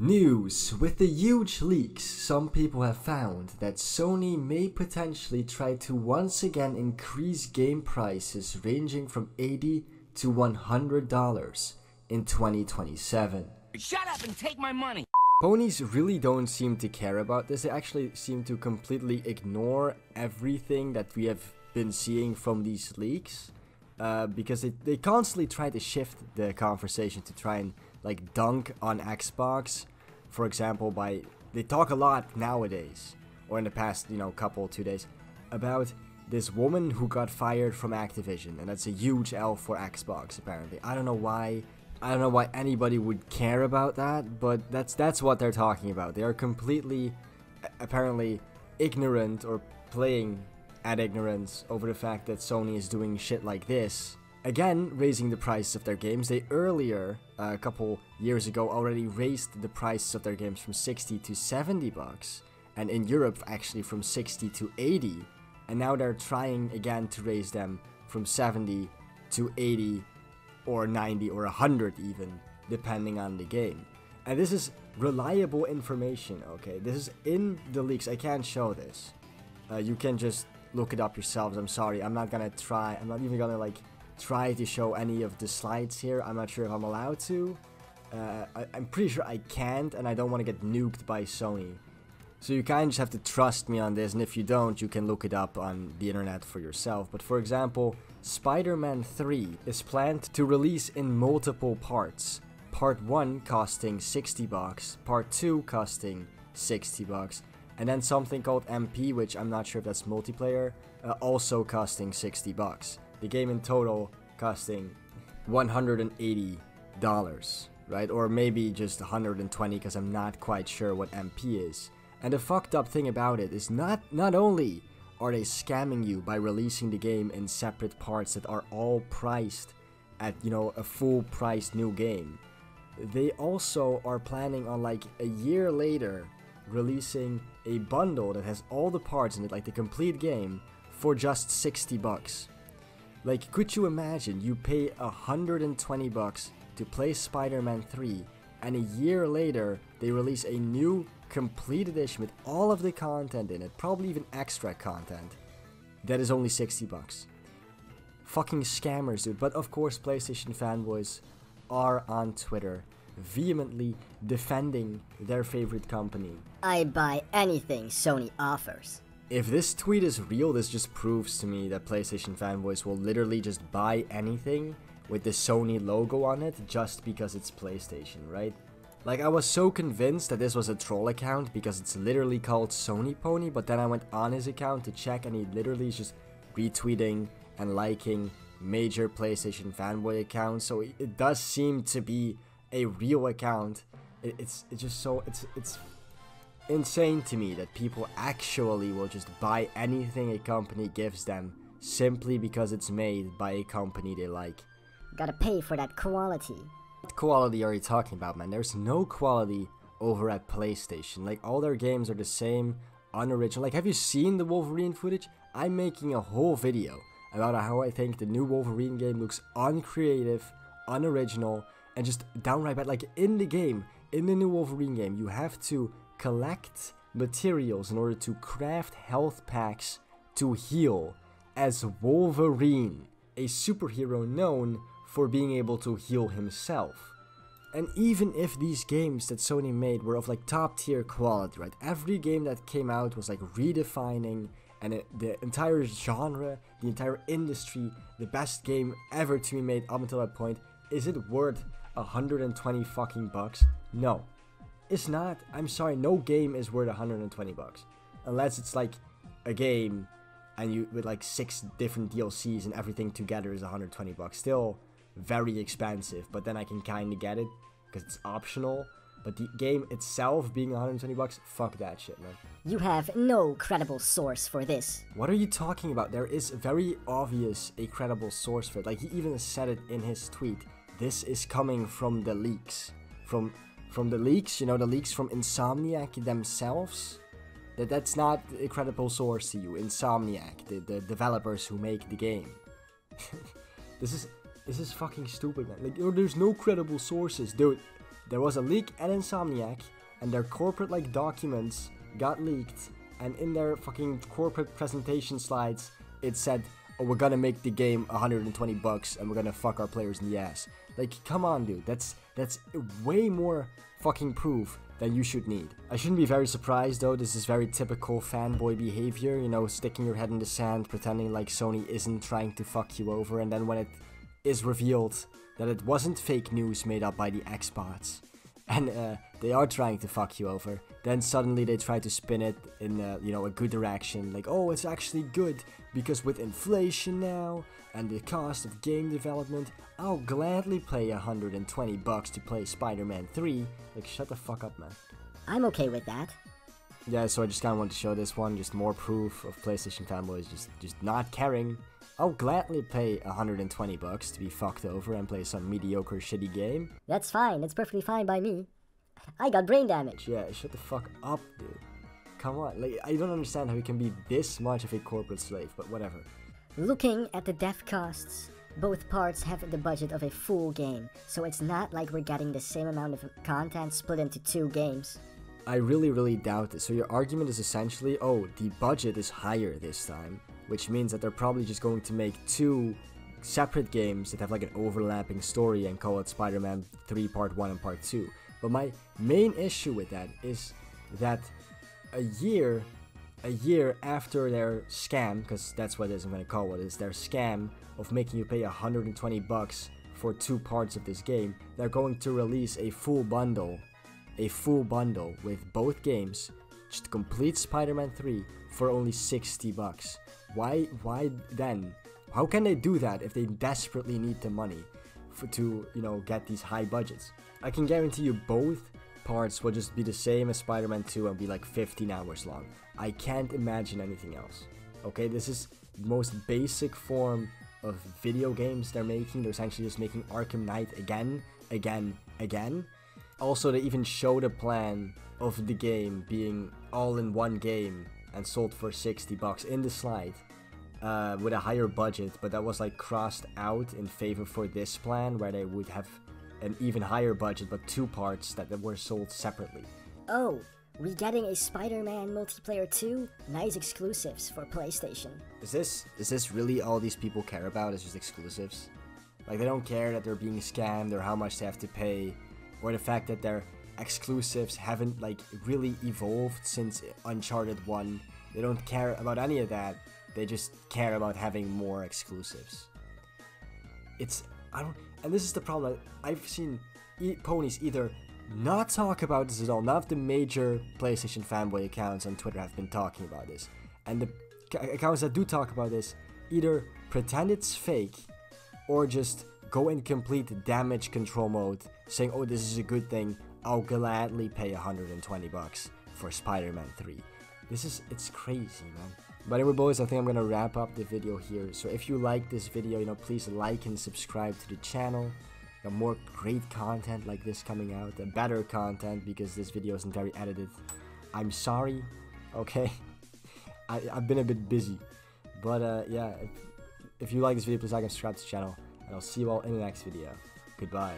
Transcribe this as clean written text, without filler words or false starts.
News. With the huge leaks, some people have found that Sony may potentially try to once again increase game prices ranging from $80 to $100 in 2027. Shut up and take my money! Ponies really don't seem to care about this. They actually seem to completely ignore everything that we have been seeing from these leaks. Because they constantly try to shift the conversation to try and like dunk on Xbox. For example, they talk a lot nowadays, or in the past, couple 2 days, about this woman who got fired from Activision, and that's a huge L for Xbox apparently. I don't know why anybody would care about that, but that's what they're talking about. They are completely, apparently, ignorant or playing at ignorance over the fact that Sony is doing shit like this. Again, raising the prices of their games. They earlier, a couple years ago, already raised the prices of their games from 60 to 70 bucks, and in Europe actually from 60 to 80, and now they're trying again to raise them from 70 to 80 or 90 or 100 even, depending on the game. And this is reliable information, okay? This is in the leaks. I can't show this. You can just look it up yourselves. I'm sorry, I'm not even gonna try to show any of the slides here. I'm not sure if I'm allowed to. I'm pretty sure I can't, and I don't want to get nuked by Sony. So you kind of just have to trust me on this, and if you don't, you can look it up on the internet for yourself. But for example, Spider-Man 3 is planned to release in multiple parts. Part 1 costing 60 bucks, Part 2 costing 60 bucks, and then something called MP, which I'm not sure if that's multiplayer, also costing 60 bucks. The game in total costing $180, right? Or maybe just 120, because I'm not quite sure what MP is. And the fucked up thing about it is not only are they scamming you by releasing the game in separate parts that are all priced at, a full priced new game, they also are planning on like a year later releasing a bundle that has all the parts in it, like the complete game, for just 60 bucks. Like, could you imagine you pay 120 bucks to play Spider-Man 3, and a year later they release a new complete edition with all of the content in it, probably even extra content, that is only 60 bucks. Fucking scammers, dude. But of course, PlayStation fanboys are on Twitter vehemently defending their favorite company. I buy anything Sony offers. If this tweet is real, this just proves to me that PlayStation fanboys will literally just buy anything with the Sony logo on it just because it's PlayStation, right? Like, I was so convinced that this was a troll account because it's literally called Sony Pony, but then I went on his account to check and he literally is just retweeting and liking major PlayStation fanboy accounts, so it does seem to be a real account. It's insane to me that people actually will just buy anything a company gives them simply because it's made by a company they like. Gotta pay for that quality. What quality are you talking about, man? There's no quality over at PlayStation. Like, all their games are the same, unoriginal. Like, have you seen the Wolverine footage? I'm making a whole video about how I think the new Wolverine game looks uncreative, unoriginal, and just downright bad. Like, in the game, in the new Wolverine game, you have to collect materials in order to craft health packs to heal as Wolverine, a superhero known for being able to heal himself. And even if these games that Sony made were of like top tier quality, right? Every game that came out was like redefining and the entire genre, the entire industry, the best game ever to be made up until that point. Is it worth 120 fucking bucks? No. It's not. I'm sorry, no game is worth 120 bucks. Unless it's like a game and you with like 6 different DLCs and everything together is 120 bucks. Still very expensive, but then I can kind of get it because it's optional. But the game itself being 120 bucks, fuck that shit, man. You have no credible source for this. What are you talking about? There is very obvious a credible source for it. Like, he even said it in his tweet. This is coming from the leaks. From the leaks, the leaks from Insomniac themselves. That's not a credible source to you. Insomniac, the developers who make the game. This is fucking stupid, man. Like, there's no credible sources, dude. there was a leak at Insomniac, and their corporate like documents got leaked, and in their fucking corporate presentation slides, it said, "Oh, we're gonna make the game $120 and we're gonna fuck our players in the ass." Like, come on, dude. That's way more fucking proof than you should need. I shouldn't be very surprised though. This is very typical fanboy behavior, you know, sticking your head in the sand, pretending like Sony isn't trying to fuck you over, and then when it is revealed that it wasn't fake news made up by the Xbots, and they are trying to fuck you over, then suddenly they try to spin it in you know, a good direction, like, oh, it's actually good because with inflation now and the cost of game development, I'll gladly pay $120 to play Spider-Man 3. Like, shut the fuck up, man. I'm okay with that. Yeah, so I just kind of wanted to show this one, just more proof of PlayStation fanboys just not caring. I'll gladly pay $120 to be fucked over and play some mediocre shitty game. That's fine. That's perfectly fine by me. I got brain damage. Yeah, shut the fuck up, dude. Come on, like, I don't understand how you can be this much of a corporate slave, but whatever. Looking at the dev costs, both parts have the budget of a full game, so it's not like we're getting the same amount of content split into 2 games. I really doubt this. So your argument is essentially, oh, the budget is higher this time, which means that they're probably just going to make 2 separate games that have like an overlapping story and call it Spider-Man 3 Part 1 and Part 2. But my main issue with that is that a year after their scam, because that's what it is, I'm going to call it, is their scam of making you pay $120 for 2 parts of this game, they're going to release a full bundle with both games, just complete Spider-Man 3 for only $60. Why then? How can they do that if they desperately need the money to, you know, get these high budgets? I can guarantee you both parts will just be the same as Spider-Man 2 and be like 15 hours long. I can't imagine anything else. Okay, this is the most basic form of video games they're making. They're essentially just making Arkham Knight again. Also, they even showed a plan of the game being all in one game and sold for $60 in the slide with a higher budget, but that was like crossed out in favor for this plan where they would have an even higher budget but 2 parts that were sold separately. Oh, we getting a Spider-Man multiplayer 2? Nice exclusives for PlayStation. Is this really all these people care about? Is just exclusives? Like, they don't care that they're being scammed or how much they have to pay, or the fact that their exclusives haven't like really evolved since Uncharted 1. They don't care about any of that. They just care about having more exclusives. And this is the problem. I've seen ponies either not talk about this at all. None of the major PlayStation fanboy accounts on Twitter have been talking about this. And the accounts that do talk about this either pretend it's fake or just go in complete damage control mode, saying, oh, this is a good thing, I'll gladly pay $120 for Spider-Man 3. It's crazy, man. But anyway, boys, I think I'm gonna wrap up the video here. So if you like this video, you know, please like and subscribe to the channel. Got more great content like this coming out, and better content because this video isn't very edited. I'm sorry, okay? I've been a bit busy. But yeah, if you like this video, please like and subscribe to the channel. And I'll see you all in the next video. Goodbye.